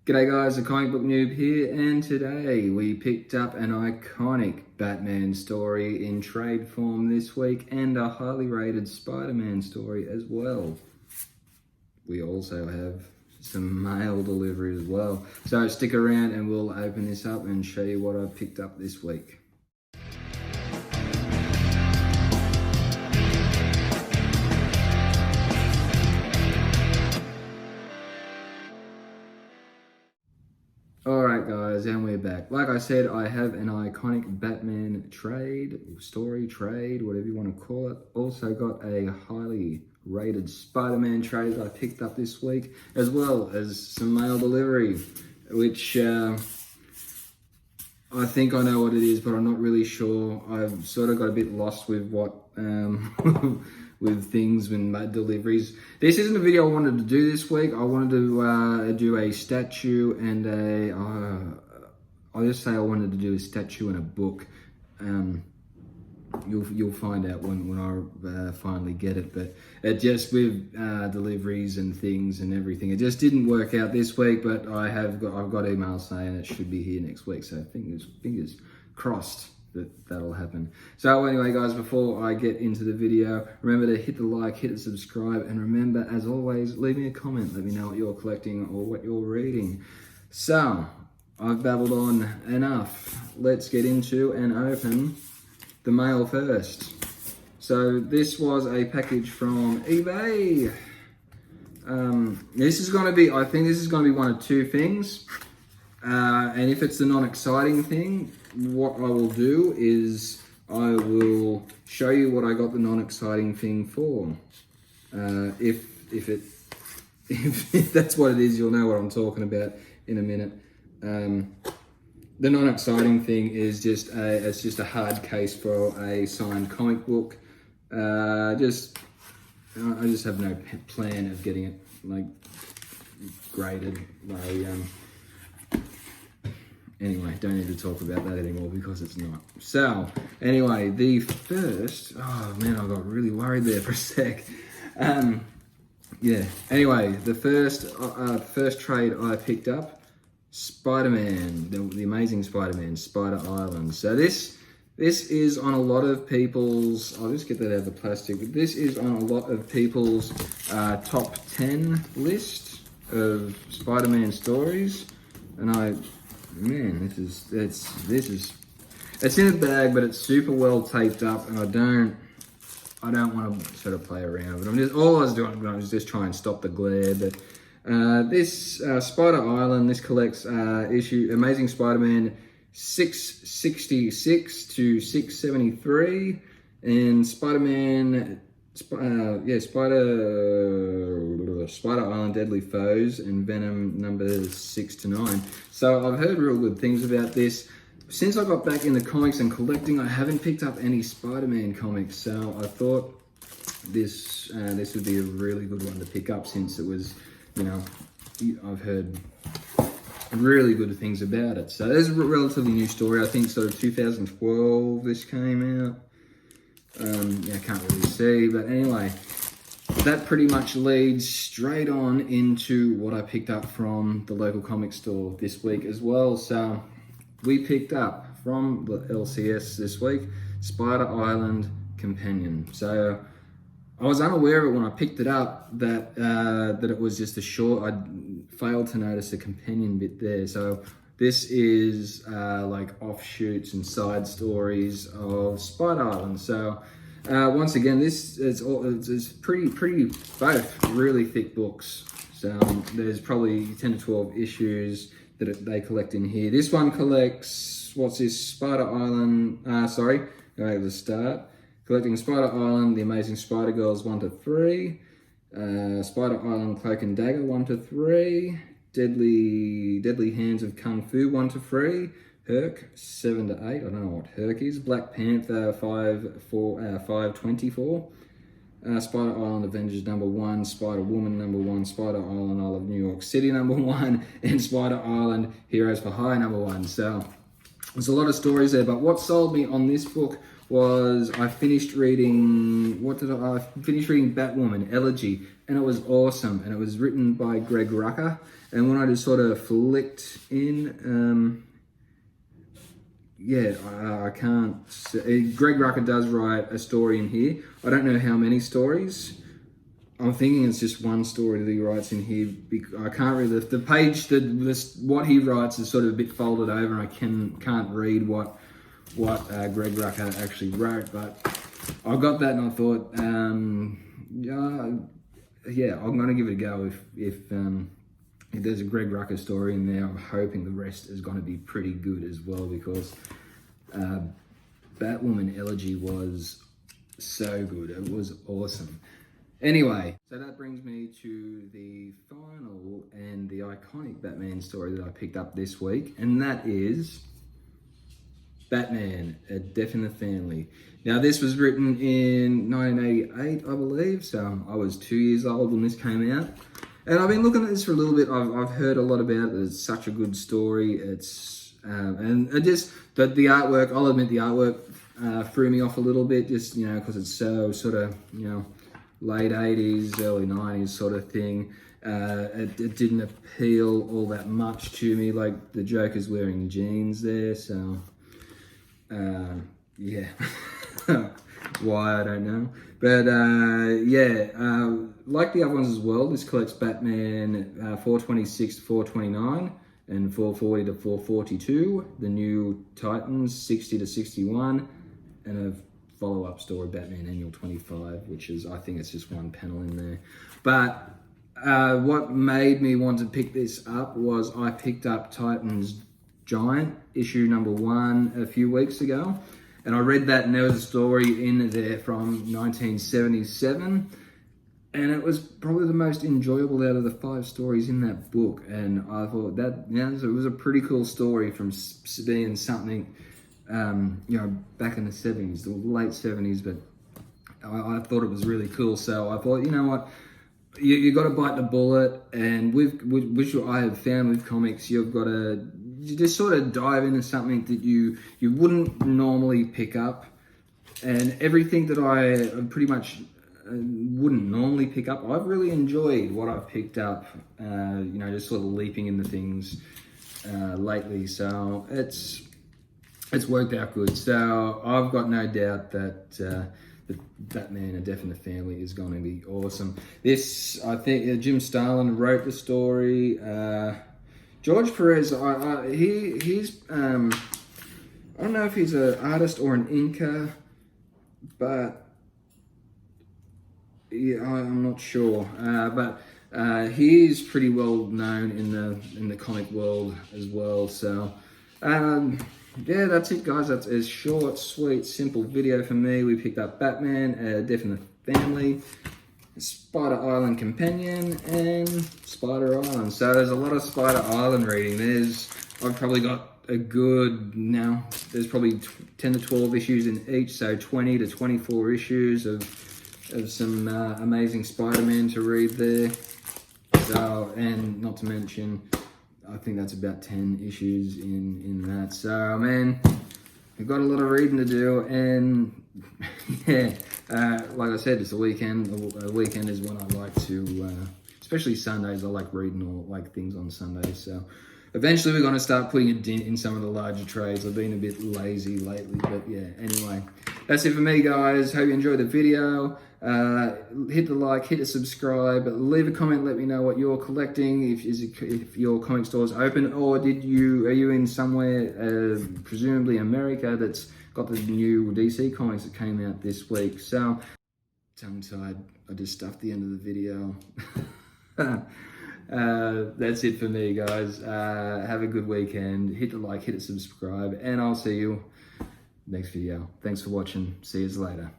G'day guys, the comic book noob here, and today we picked up an iconic Batman story in trade form this week and a highly rated Spider-Man story as well. We also have some mail delivery as well. So stick around and we'll open this up and show you what I picked up this week. Alright guys, and we're back. Like I said, I have an iconic Batman trade, story trade, whatever you want to call it. Also got a highly rated Spider-Man trade that I picked up this week, as well as some mail delivery, which I think I know what it is, but I'm not really sure. I've sort of got a bit lost with what with things when deliveries. This isn't a video I wanted to do this week. I wanted to do a statue and I'll just say I wanted to do a statue and a book. You'll find out when I finally get it, but it just with deliveries and things and everything, it just didn't work out this week. But I've got emails saying it should be here next week, so fingers crossed that'll happen. So anyway guys, before I get into the video, remember to hit the like, hit the subscribe, and remember, as always, leave me a comment. Let me know what you're collecting or what you're reading. So I've babbled on enough. Let's get into and open the mail first. So this was a package from eBay. This is going to be, I think this is going to be one of two things. And if it's the non-exciting thing, what I will do is I will show you what I got the non-exciting thing for. If that's what it is, you'll know what I'm talking about in a minute. The non-exciting thing is it's just a hard case for a signed comic book. I just have no plan of getting it like graded. Anyway, don't need to talk about that anymore because it's not. So, anyway, the first... Oh, man, I got really worried there for a sec. Yeah, anyway, the first trade I picked up, Spiderman, the Amazing Spider-Man, Spider Island. So this is on a lot of people's... I'll just get that out of the plastic. This is on a lot of people's top 10 list of Spider-Man stories. And man, it's in a bag, but it's super well taped up, and I don't want to sort of play around. But all I was doing was just try and stop the glare. But this Spider Island, this collects issue Amazing Spider-Man 666 to 673, and Spider-Man. Spider Island Deadly Foes and Venom numbers 6 to 9. So I've heard real good things about this. Since I got back into comics and collecting, I haven't picked up any Spider-Man comics, so I thought this would be a really good one to pick up, since it was, I've heard really good things about it. So there's a relatively new story. I think sort of 2012 this came out. I can't really see, but anyway, that pretty much leads straight on into what I picked up from the local comic store this week as well. So we picked up from the LCS this week, Spider Island Companion. So I was unaware of it when I picked it up that it was just a short. I failed to notice a companion bit there. So this is like offshoots and side stories of Spider Island. So once again, it's pretty both really thick books. So there's probably 10 to 12 issues that they collect in here. This one collects, what's this? Spider Island. Go back to the start. Collecting Spider Island, The Amazing Spider Girls 1 to 3, Spider Island Cloak and Dagger 1 to 3. Deadly Hands of Kung Fu 1 to 3, Herc 7 to 8. I don't know what Herc is. Black Panther 524, Spider Island Avengers number 1, Spider Woman number 1, Spider Island Isle of New York City number 1, and Spider Island Heroes for Hire number 1. So there's a lot of stories there, but what sold me on this book was I finished reading, I finished reading Batwoman, Elegy, and it was awesome. And it was written by Greg Rucka. And when I just sort of flicked in, I can't say. Greg Rucka does write a story in here. I don't know how many stories. I'm thinking it's just one story that he writes in here. I can't read the page. What he writes is sort of a bit folded over, and I can't read what Greg Rucka actually wrote. But I got that, and I thought, I'm going to give it a go. If there's a Greg Rucka story in there, I'm hoping the rest is going to be pretty good as well, because Batwoman Elegy was so good. It was awesome. Anyway, so that brings me to the final and the iconic Batman story that I picked up this week, and that is Batman, A Death in the Family. Now, this was written in 1988, I believe, so I was 2 years old when this came out. And I've been looking at this for a little bit. I've heard a lot about it. It's such a good story. It's and it just the artwork. I'll admit the artwork threw me off a little bit, just because it's so sort of late 80s, early 90s sort of thing. It didn't appeal all that much to me. Like, the Joker's wearing jeans there, so yeah. Why, I don't know. But like the other ones as well, this collects Batman 426 to 429 and 440 to 442, the New Titans 60 to 61, and a follow-up story, Batman Annual 25, which is, I think it's just one panel in there. But what made me want to pick this up was I picked up Titans Giant, issue number 1, a few weeks ago. And I read that, and there was a story in there from 1977. And it was probably the most enjoyable out of the 5 stories in that book. And I thought that, it was a pretty cool story from being something, back in the 70s, the late 70s. But I thought it was really cool. So I thought, you know what? You got to bite the bullet. And which I have found with comics, you just sort of dive into something that you wouldn't normally pick up, and everything that I pretty much wouldn't normally pick up, I've really enjoyed what I've picked up, just sort of leaping into things lately. So it's worked out good. So I've got no doubt that Batman, A Death in the Family is going to be awesome. This, I think, Jim Starlin wrote the story. George Perez, he's I don't know if he's an artist or an inker, but yeah, I'm not sure. But he's pretty well known in the comic world as well. So that's it, guys. That's a short, sweet, simple video for me. We picked up Batman, A Death in the Family, Spider Island Companion, and Spider Island. So there's a lot of Spider Island reading. I've probably got there's probably 10 to 12 issues in each, so 20 to 24 issues of some amazing Spider-Man to read there. So, and not to mention, I think that's about 10 issues in that. So, man, we've got a lot of reading to do, and like I said, it's a weekend. A weekend is when I like to, especially Sundays, I like reading or like things on Sundays. So eventually we're going to start putting a dent in some of the larger trades. I've been a bit lazy lately, but yeah, anyway, that's it for me, guys. Hope you enjoyed the video. Hit the like, hit the subscribe, leave a comment, let me know what you're collecting, if your comic store's open, or are you in somewhere, presumably America, that's got the new DC comics that came out this week. So, tongue-tied, I just stuffed the end of the video. That's it for me, guys. Have a good weekend. Hit the like, hit the subscribe, and I'll see you next video. Thanks for watching. See you later.